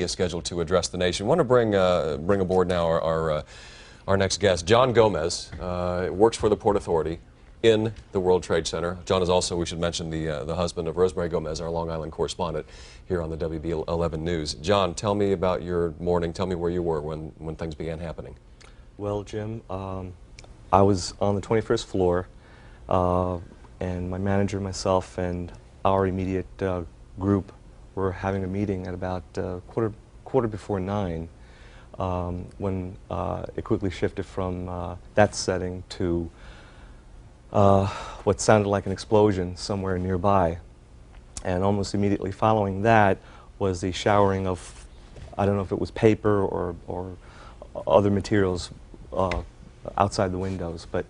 he is scheduled to address the nation. I want to bring aboard now our next guest, John Gomez. Works for the Port Authority in the World Trade Center. John is also, we should mention, the husband of Rosemary Gomez, our Long Island correspondent here on the WB11 News. John, tell me about your morning. Tell me where you were when things began happening. Well, Jim, I was on the 21st floor, and my manager, myself, and our immediate group were having a meeting at about quarter before 9, when it quickly shifted from that setting to what sounded like an explosion somewhere nearby. And almost immediately following that was the showering of, I don't know if it was paper or other materials outside the windows, but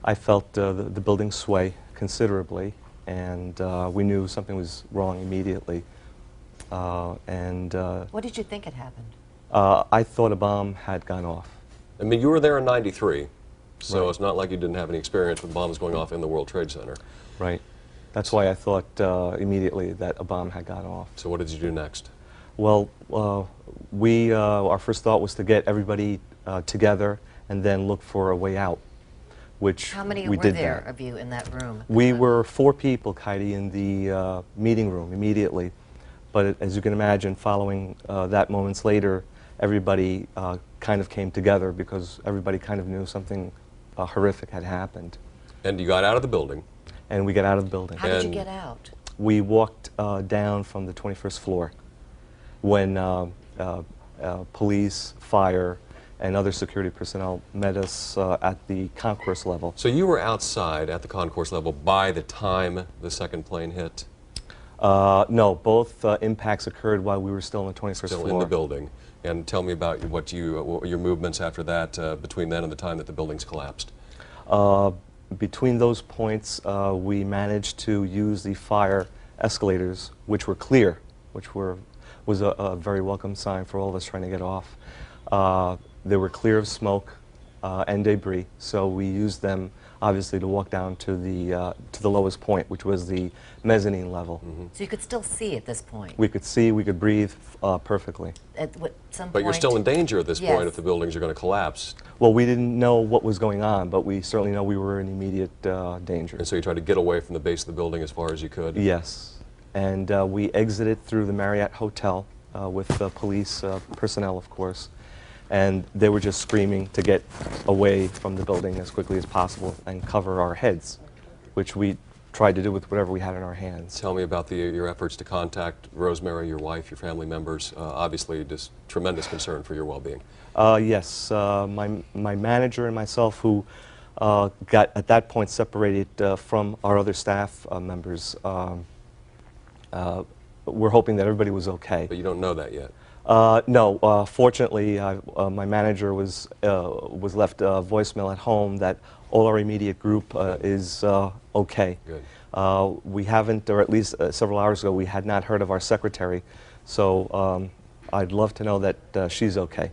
I felt the building sway considerably, and we knew something was wrong immediately. What did you think had happened? I thought a bomb had gone off. I mean, you were there in '93, so Right. it's not like you didn't have any experience with bombs going off in the World Trade Center. Right. That's why I thought immediately that a bomb had gone off. So what did you do next? Well, our first thought was to get everybody together and then look for a way out, which How many we were did there that. of you in that room? We were 4 people, Heidi, in the meeting room immediately. But as you can imagine, following that moments later, everybody kind of came together because everybody kind of knew something horrific had happened. And you got out of the building. And we got out of the building. How did you And- get out? We walked down from the 21st floor when police, fire, and other security personnel met us at the concourse level. So you were outside at the concourse level by the time the second plane hit? No, both impacts occurred while we were still on the 21st Still floor. in the building. And tell me about what your movements after that, between then and the time that the buildings collapsed. Between those points, we managed to use the fire escalators, which were clear, which was a very welcome sign for all of us trying to get off. They were clear of smoke and debris, so we used them obviously to walk down to the lowest point, which was the mezzanine level. Mm-hmm. So you could still see at this point? We could see, we could breathe perfectly. At some But point? you're still in danger at this Yes. point if the buildings are going to collapse. Well, we didn't know what was going on, but we certainly know we were in immediate danger. And so you tried to get away from the base of the building as far as you could? Yes. And we exited through the Marriott Hotel with police personnel, of course. And they were just screaming to get away from the building as quickly as possible and cover our heads, which we tried to do with whatever we had in our hands. Tell me about your efforts to contact Rosemary, your wife, your family members. Obviously, just tremendous concern for your well-being. Yes, my manager and myself, who got at that point separated from our other staff members, we're hoping that everybody was okay. But you don't know that yet. No, fortunately, my manager was left a voicemail at home that all our immediate group is okay. Good. We haven't, or at least several hours ago, we had not heard of our secretary, so I'd love to know that she's okay.